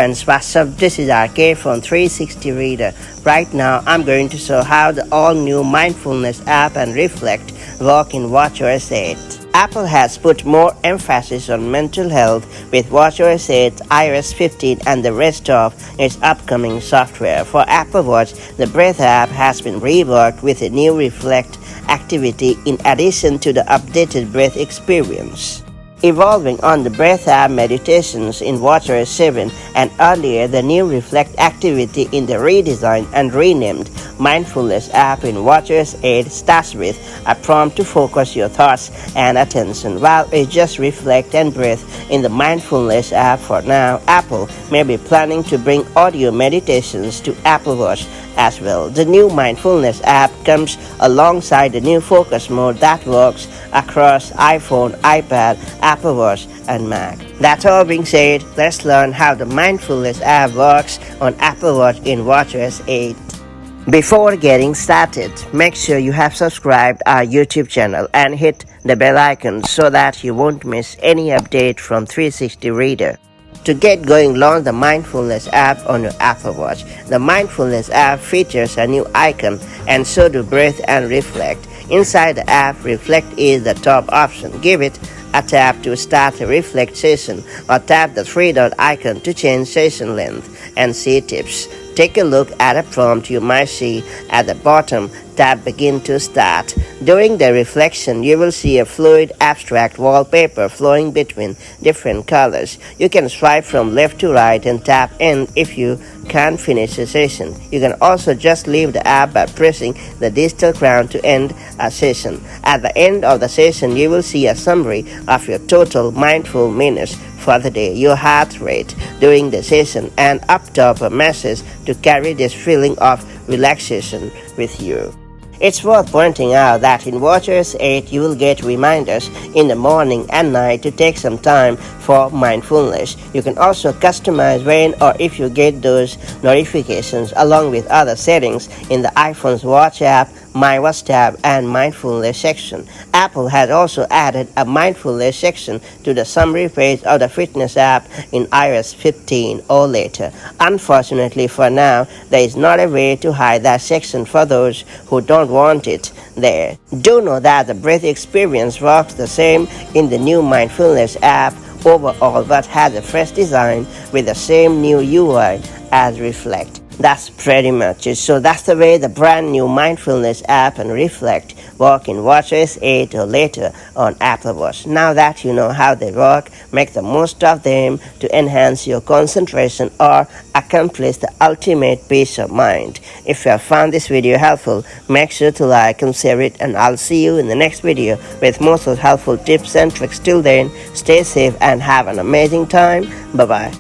friends, what's up? This is RK from 360 Reader. Right now I'm going to show how the all-new Mindfulness app and Reflect work in watchOS 8. Apple has put more emphasis on mental health with watchOS 8, iOS 15 and the rest of its upcoming software. For Apple Watch, the Breath app has been reworked with a new Reflect activity in addition to the updated Breath experience. Evolving on the Breath app meditations in watchOS 7 and earlier the new Reflect activity in the redesigned and renamed Mindfulness app in watchOS 8 starts with a prompt to focus your thoughts and attention, while it's just Reflect and Breath in the Mindfulness app for now. Apple may be planning to bring audio meditations to Apple Watch as well. The new Mindfulness app comes alongside the new Focus mode that works across iPhone, iPad, Apple Watch and Mac. That all being said, let's learn how the Mindfulness app works on Apple Watch in watchOS 8. Before getting started, make sure you have subscribed our YouTube channel and hit the bell icon so that you won't miss any update from 360 Reader. To get going, launch the Mindfulness app on your Apple Watch. The Mindfulness app features a new icon and so do Breath and Reflect. Inside the app, Reflect is the top option. Give it a tap to start a Reflect session or tap the three-dot icon to change session length and see tips. Take a look at a prompt you might see at the bottom. Tap Begin to start. During the reflection, you will see a fluid abstract wallpaper flowing between different colors. You can swipe from left to right and tap End if you can't finish the session. You can also just leave the app by pressing the digital crown to end a session. At the end of the session, you will see a summary of your total mindful minutes for the day, your heart rate during the session, and up top a message to carry this feeling of relaxation with you. It's worth pointing out that in watchOS 8 you will get reminders in the morning and night to take some time for mindfulness. You can also customize when or if you get those notifications along with other settings in the iPhone's Watch app, My Watch tab and Mindfulness section. Apple has also added a Mindfulness section to the summary page of the Fitness app in iOS 15 or later. Unfortunately for now, there is not a way to hide that section for those who don't want it there. Do know that the Breath experience works the same in the new Mindfulness app overall, but has a fresh design with the same new UI as Reflect. That's pretty much it. So that's the way the brand new Mindfulness app and Reflect work in watchOS 8 or later on Apple Watch. Now that you know how they work, make the most of them to enhance your concentration or accomplish the ultimate peace of mind. If you have found this video helpful, make sure to like and share it, and I'll see you in the next video with more helpful tips and tricks. Till then, stay safe and have an amazing time. Bye-bye.